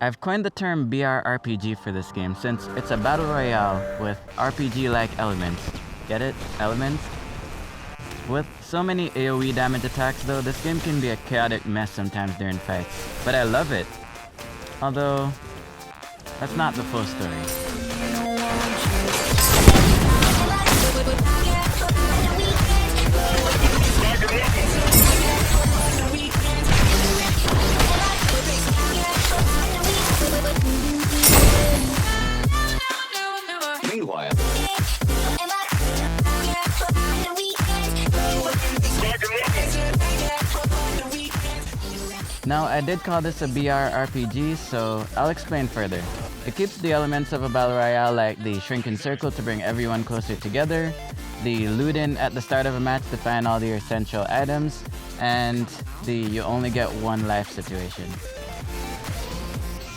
I've coined the term BRRPG for this game since it's a battle royale with RPG-like elements. Get it? Elements? With so many AoE damage attacks though, this game can be a chaotic mess sometimes during fights. But I love it. Although, that's not the full story. Now, I did call this a BRRPG, so I'll explain further. It keeps the elements of a battle royale like the shrinking circle to bring everyone closer together, the loot-in at the start of a match to find all your essential items, and the you only get one life situation.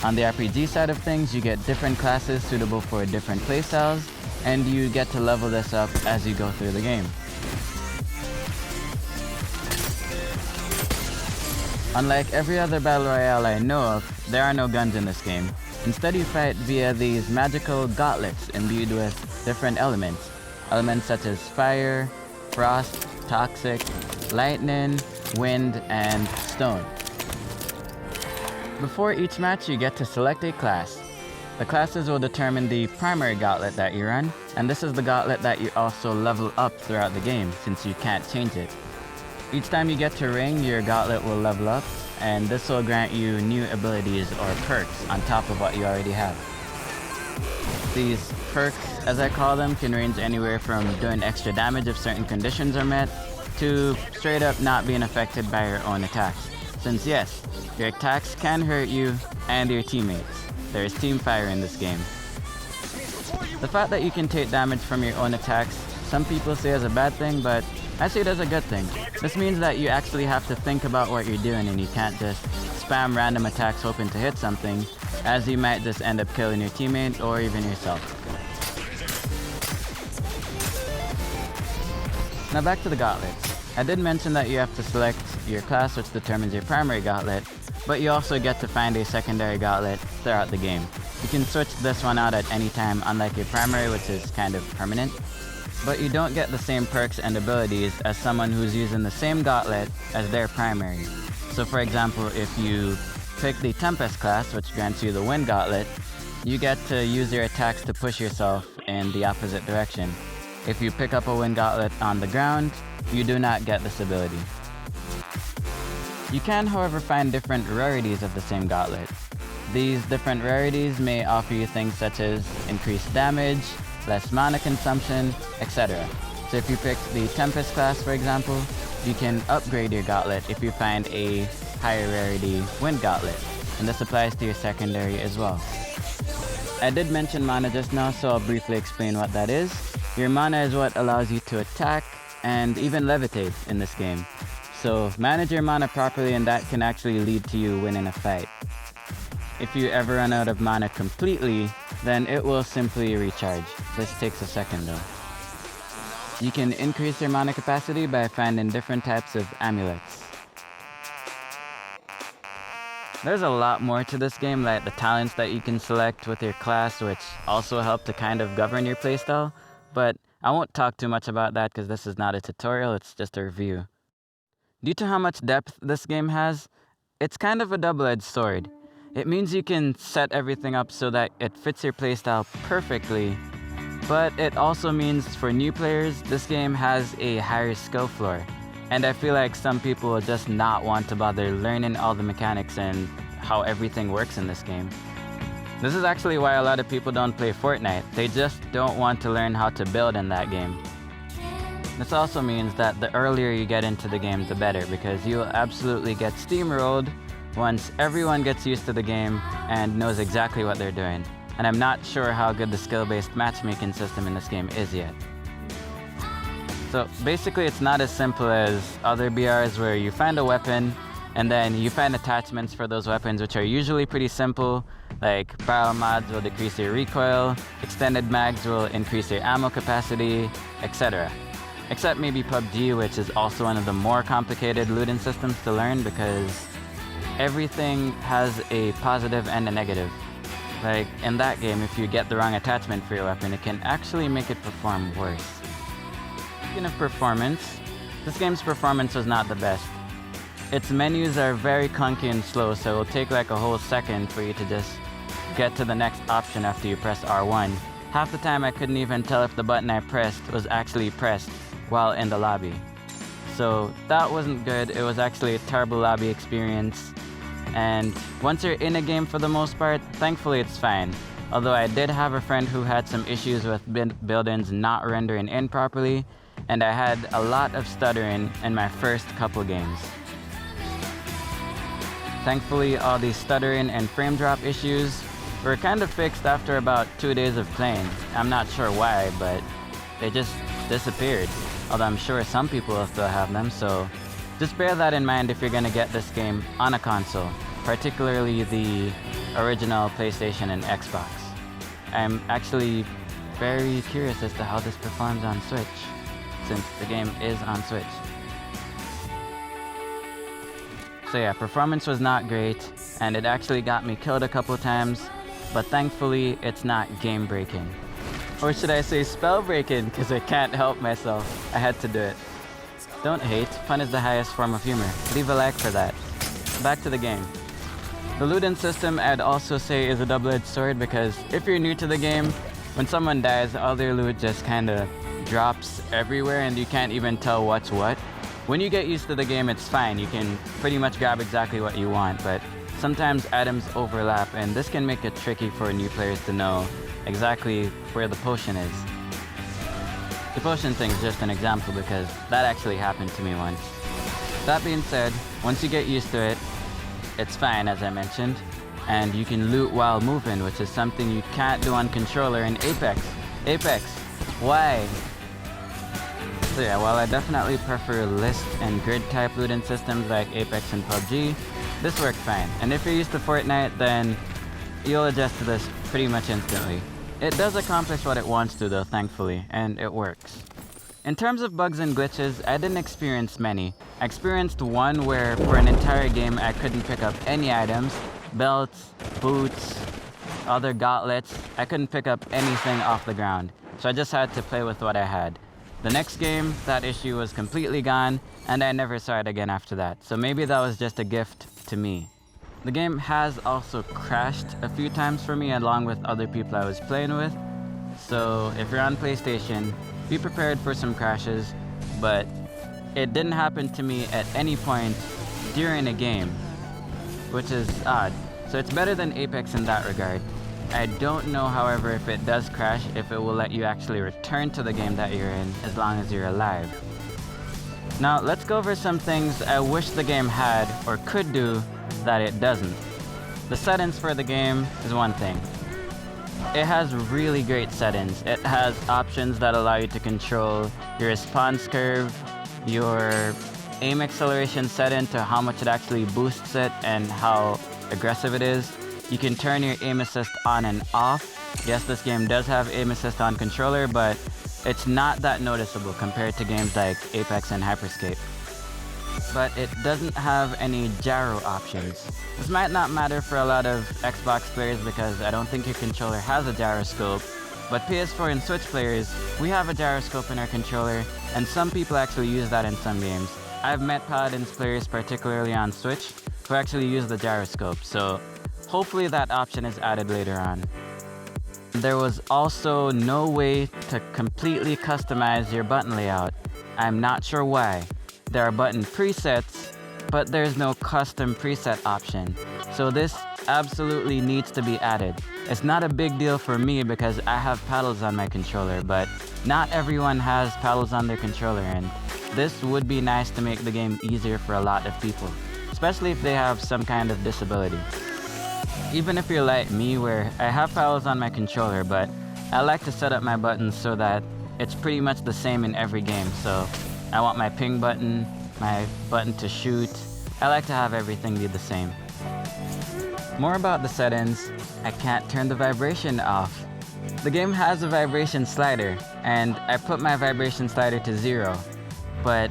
On the RPG side of things, you get different classes suitable for different playstyles, and you get to level this up as you go through the game. Unlike every other battle royale I know of, there are no guns in this game. Instead, you fight via these magical gauntlets imbued with different elements. Elements such as fire, frost, toxic, lightning, wind, and stone. Before each match, you get to select a class. The classes will determine the primary gauntlet that you run, and this is the gauntlet that you also level up throughout the game, since you can't change it. Each time you get to ring, your gauntlet will level up, and this will grant you new abilities or perks on top of what you already have. These perks, as I call them, can range anywhere from doing extra damage if certain conditions are met, to straight up not being affected by your own attacks. Since yes, your attacks can hurt you and your teammates. There is team fire in this game. The fact that you can take damage from your own attacks, some people say is a bad thing, but I see it as a good thing. This means that you actually have to think about what you're doing and you can't just spam random attacks hoping to hit something, as you might just end up killing your teammate or even yourself. Now back to the gauntlets. I did mention that you have to select your class, which determines your primary gauntlet, but you also get to find a secondary gauntlet throughout the game. You can switch this one out at any time, unlike your primary, which is kind of permanent. But you don't get the same perks and abilities as someone who's using the same gauntlet as their primary. So for example, if you pick the Tempest class, which grants you the Wind Gauntlet, you get to use your attacks to push yourself in the opposite direction. If you pick up a Wind Gauntlet on the ground, you do not get this ability. You can, however, find different rarities of the same gauntlet. These different rarities may offer you things such as increased damage, less mana consumption, etc. So if you pick the Tempest class, for example, you can upgrade your gauntlet if you find a higher rarity Wind Gauntlet, and this applies to your secondary as well. I did mention mana just now, so I'll briefly explain what that is. Your mana is what allows you to attack and even levitate in this game. So manage your mana properly and that can actually lead to you winning a fight. If you ever run out of mana completely, then it will simply recharge. This takes a second though. You can increase your mana capacity by finding different types of amulets. There's a lot more to this game, like the talents that you can select with your class, which also help to kind of govern your playstyle, but I won't talk too much about that because this is not a tutorial, it's just a review. Due to how much depth this game has, it's kind of a double-edged sword. It means you can set everything up so that it fits your playstyle perfectly, but it also means for new players, this game has a higher skill floor. And I feel like some people will just not want to bother learning all the mechanics and how everything works in this game. This is actually why a lot of people don't play Fortnite. They just don't want to learn how to build in that game. This also means that the earlier you get into the game, the better, because you'll absolutely get steamrolled once everyone gets used to the game and knows exactly what they're doing. And I'm not sure how good the skill-based matchmaking system in this game is yet. So basically it's not as simple as other BRs where you find a weapon and then you find attachments for those weapons, which are usually pretty simple, like barrel mods will decrease your recoil, extended mags will increase your ammo capacity, etc. Except maybe PUBG, which is also one of the more complicated looting systems to learn because everything has a positive and a negative. Like, in that game, if you get the wrong attachment for your weapon, it can actually make it perform worse. Speaking of performance, this game's performance was not the best. Its menus are very clunky and slow, so it'll take like a whole second for you to just get to the next option after you press R1. Half the time I couldn't even tell if the button I pressed was actually pressed while in the lobby. So that wasn't good. It was actually a terrible lobby experience. And once you're in a game for the most part, thankfully it's fine. Although I did have a friend who had some issues with buildings not rendering in properly, and I had a lot of stuttering in my first couple games. Thankfully, all these stuttering and frame drop issues were kind of fixed after about 2 days of playing. I'm not sure why, but they just disappeared. Although I'm sure some people will still have them, so just bear that in mind if you're gonna get this game on a console, particularly the original PlayStation and Xbox. I'm actually very curious as to how this performs on Switch, since the game is on Switch. So yeah, performance was not great, and it actually got me killed a couple times, but thankfully it's not game breaking. Or should I say spell breaking, because I can't help myself. I had to do it. Don't hate, fun is the highest form of humor. Leave a like for that. Back to the game. The looting system I'd also say is a double-edged sword, because if you're new to the game, when someone dies, all their loot just kinda drops everywhere and you can't even tell what's what. When you get used to the game, it's fine. You can pretty much grab exactly what you want, but sometimes items overlap, and this can make it tricky for new players to know exactly where the potion is. The potion thing is just an example because that actually happened to me once. That being said, once you get used to it, it's fine, as I mentioned, and you can loot while moving, which is something you can't do on controller in Apex. Apex, why? So yeah, while I definitely prefer list and grid type looting systems like Apex and PUBG, this worked fine. And if you're used to Fortnite, then you'll adjust to this pretty much instantly. It does accomplish what it wants to though, thankfully, and it works. In terms of bugs and glitches, I didn't experience many. I experienced one where for an entire game I couldn't pick up any items, belts, boots, other gauntlets. I couldn't pick up anything off the ground, so I just had to play with what I had. The next game, that issue was completely gone, and I never saw it again after that, so maybe that was just a gift to me. The game has also crashed a few times for me along with other people I was playing with, so if you're on PlayStation, be prepared for some crashes, but it didn't happen to me at any point during a game, which is odd. So it's better than Apex in that regard. I don't know, however, if it does crash, if it will let you actually return to the game that you're in as long as you're alive. Now, let's go over some things I wish the game had or could do that it doesn't. The settings for the game is one thing. It has really great settings. It has options that allow you to control your response curve, your aim acceleration setting to how much it actually boosts it and how aggressive it is. You can turn your aim assist on and off. Yes, this game does have aim assist on controller, but it's not that noticeable compared to games like Apex and Hyperscape. But it doesn't have any gyro options. This might not matter for a lot of Xbox players because I don't think your controller has a gyroscope, but PS4 and Switch players, we have a gyroscope in our controller, and some people actually use that in some games. I've met Paladins players, particularly on Switch, who actually use the gyroscope, so hopefully that option is added later on. There was also no way to completely customize your button layout. I'm not sure why. There are button presets, but there's no custom preset option. So this absolutely needs to be added. It's not a big deal for me because I have paddles on my controller, but not everyone has paddles on their controller, and this would be nice to make the game easier for a lot of people, especially if they have some kind of disability. Even if you're like me where I have paddles on my controller, but I like to set up my buttons so that it's pretty much the same in every game. So I want my ping button, my button to shoot. I like to have everything be the same. More about the settings, I can't turn the vibration off. The game has a vibration slider, and I put my vibration slider to 0, but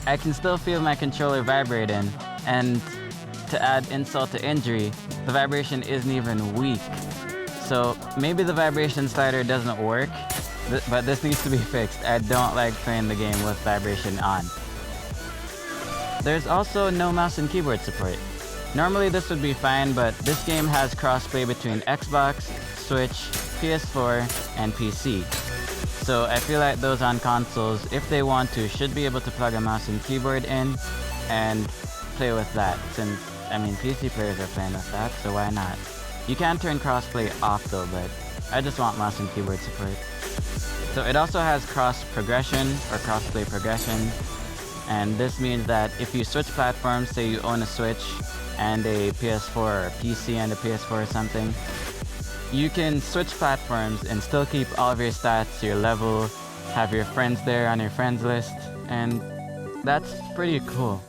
I can still feel my controller vibrating, and to add insult to injury, the vibration isn't even weak. So maybe the vibration slider doesn't work, but this needs to be fixed. I don't like playing the game with vibration on. There's also no mouse and keyboard support. Normally this would be fine, but this game has crossplay between Xbox, Switch, PS4, and PC. So I feel like those on consoles, if they want to, should be able to plug a mouse and keyboard in and play with that, since, I mean, PC players are playing with that, so why not? You can turn crossplay off though, but I just want mouse and keyboard support. So it also has cross progression, or crossplay progression, and this means that if you switch platforms, say you own a Switch and a PS4 or a PC and a PS4 or something, you can switch platforms and still keep all of your stats, your level, have your friends there on your friends list, and that's pretty cool.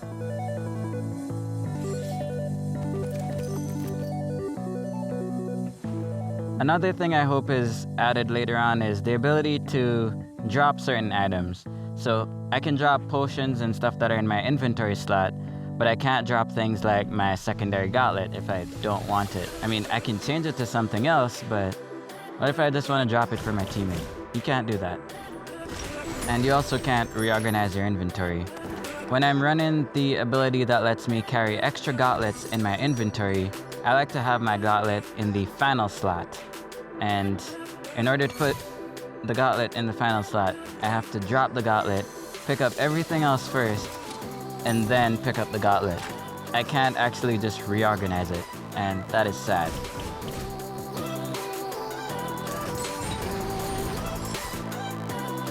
Another thing I hope is added later on is the ability to drop certain items. So I can drop potions and stuff that are in my inventory slot, but I can't drop things like my secondary gauntlet if I don't want it. I mean, I can change it to something else, but what if I just want to drop it for my teammate? You can't do that. And you also can't reorganize your inventory. When I'm running the ability that lets me carry extra gauntlets in my inventory, I like to have my gauntlet in the final slot. And in order to put the gauntlet in the final slot, I have to drop the gauntlet, pick up everything else first, and then pick up the gauntlet. I can't actually just reorganize it, and that is sad.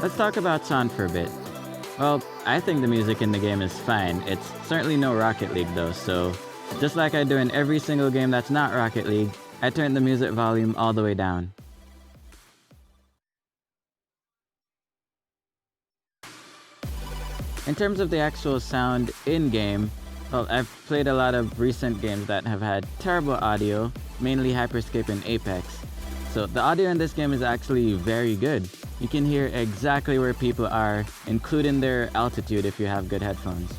Let's talk about sound for a bit. Well, I think the music in the game is fine. It's certainly no Rocket League though, so just like I do in every single game that's not Rocket League, I turn the music volume all the way down. In terms of the actual sound in-game, well, I've played a lot of recent games that have had terrible audio, mainly Hyperscape and Apex. So the audio in this game is actually very good. You can hear exactly where people are, including their altitude if you have good headphones.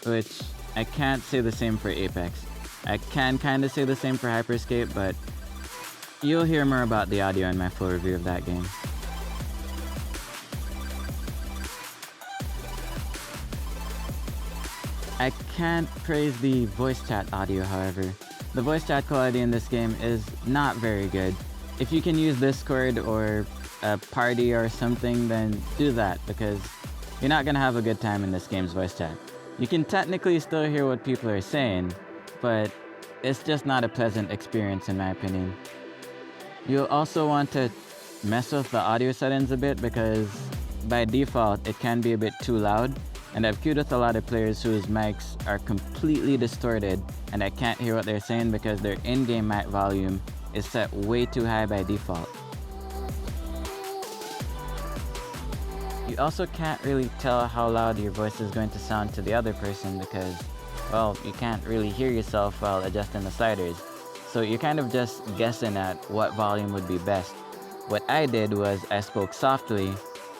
Which I can't say the same for Apex. I can kinda say the same for Hyperscape, but you'll hear more about the audio in my full review of that game. I can't praise the voice chat audio, however. The voice chat quality in this game is not very good. If you can use Discord or a party or something, then do that, because you're not gonna have a good time in this game's voice chat. You can technically still hear what people are saying, but it's just not a pleasant experience in my opinion. You'll also want to mess with the audio settings a bit, because by default it can be a bit too loud, and I've queued with a lot of players whose mics are completely distorted and I can't hear what they're saying because their in-game mic volume is set way too high by default. You also can't really tell how loud your voice is going to sound to the other person because, well, you can't really hear yourself while adjusting the sliders. So you're kind of just guessing at what volume would be best. What I did was I spoke softly,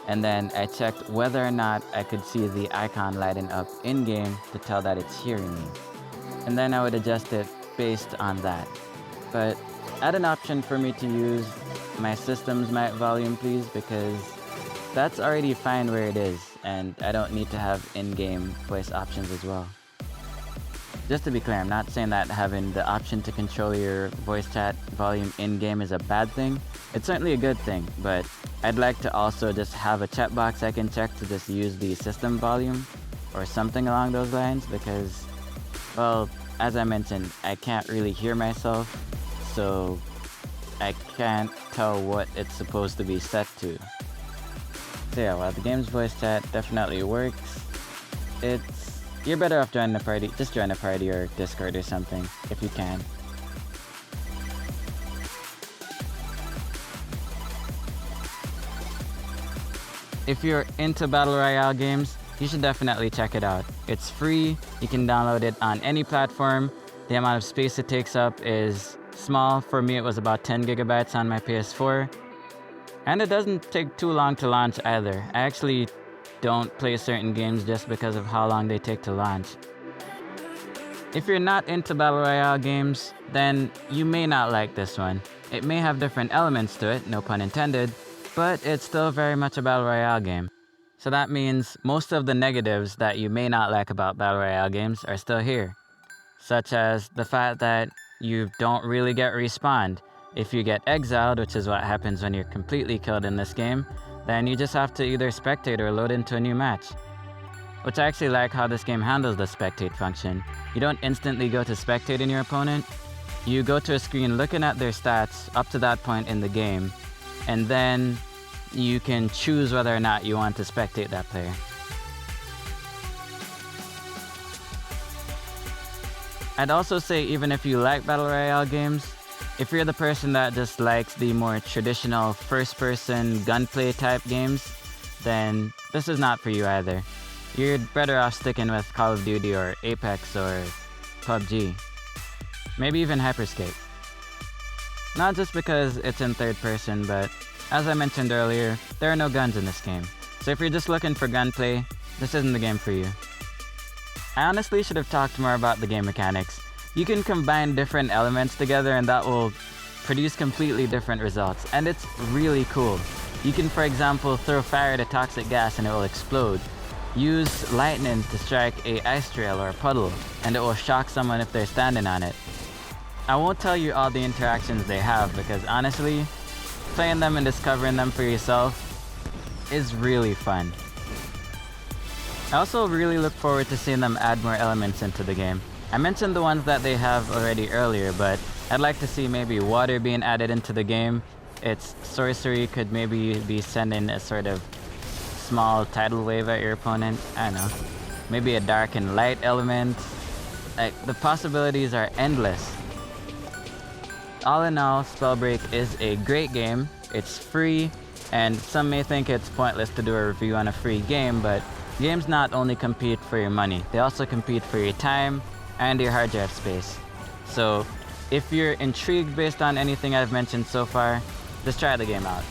and then I checked whether or not I could see the icon lighting up in-game to tell that it's hearing me. And then I would adjust it based on that. But add an option for me to use my system's mic volume, please, because that's already fine where it is, and I don't need to have in-game voice options as well. Just to be clear, I'm not saying that having the option to control your voice chat volume in-game is a bad thing. It's certainly a good thing, but I'd like to also just have a chat box I can check to just use the system volume or something along those lines, because, well, as I mentioned, I can't really hear myself, so I can't tell what it's supposed to be set to. So yeah, while the game's voice chat definitely works, you're better off joining a party. Just join a party or Discord or something, if you can. If you're into Battle Royale games, you should definitely check it out. It's free, you can download it on any platform. The amount of space it takes up is small. For me, it was about 10 gigabytes on my PS4. And it doesn't take too long to launch either. I actually don't play certain games just because of how long they take to launch. If you're not into Battle Royale games, then you may not like this one. It may have different elements to it, no pun intended, but it's still very much a Battle Royale game. So that means most of the negatives that you may not like about Battle Royale games are still here. Such as the fact that you don't really get respawned. If you get exiled, which is what happens when you're completely killed in this game, then you just have to either spectate or load into a new match. Which I actually like how this game handles the spectate function. You don't instantly go to spectating your opponent. You go to a screen looking at their stats up to that point in the game, and then you can choose whether or not you want to spectate that player. I'd also say even if you like Battle Royale games, if you're the person that just likes the more traditional first-person gunplay type games, then this is not for you either. You're better off sticking with Call of Duty or Apex or PUBG. Maybe even Hyperscape. Not just because it's in third person, but as I mentioned earlier, there are no guns in this game. So if you're just looking for gunplay, this isn't the game for you. I honestly should have talked more about the game mechanics. You can combine different elements together and that will produce completely different results, and it's really cool. You can, for example, throw fire to toxic gas and it will explode. Use lightning to strike a ice trail or a puddle, and it will shock someone if they're standing on it. I won't tell you all the interactions they have because honestly, playing them and discovering them for yourself is really fun. I also really look forward to seeing them add more elements into the game. I mentioned the ones that they have already earlier, but I'd like to see maybe water being added into the game. Its sorcery could maybe be sending a sort of small tidal wave at your opponent. I don't know. Maybe a dark and light element. Like, the possibilities are endless. All in all, Spellbreak is a great game. It's free, and some may think it's pointless to do a review on a free game, but games not only compete for your money, they also compete for your time and your hard drive space. So if you're intrigued based on anything I've mentioned so far, just try the game out.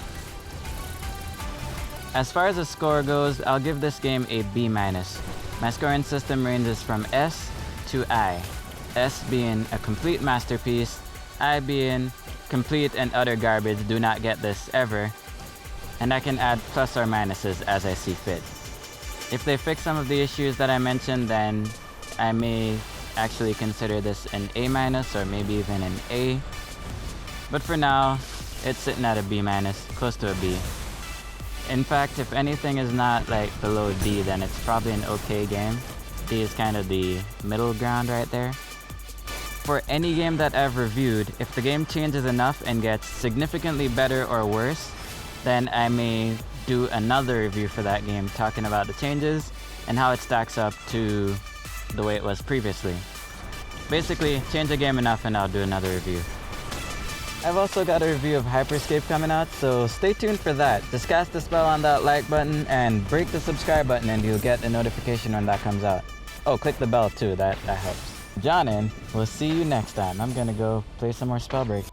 As far as the score goes, I'll give this game a B-. My scoring system ranges from S to I. S being a complete masterpiece, I being complete and utter garbage, do not get this ever, and I can add plus or minuses as I see fit. If they fix some of the issues that I mentioned, then I may actually consider this an A- or maybe even an A. But for now, it's sitting at a B-, close to a B. In fact, if anything is not like below D, then it's probably an okay game. D is kind of the middle ground right there. For any game that I've reviewed, if the game changes enough and gets significantly better or worse, then I may do another review for that game talking about the changes and how it stacks up to the way it was previously. Basically, change the game enough and I'll do another review. I've also got a review of Hyperscape coming out, so stay tuned for that. Just cast a spell on that like button and break the subscribe button and you'll get a notification when that comes out. Oh, click the bell too, that helps. Jawnin, we'll see you next time. I'm gonna go play some more Spellbreak.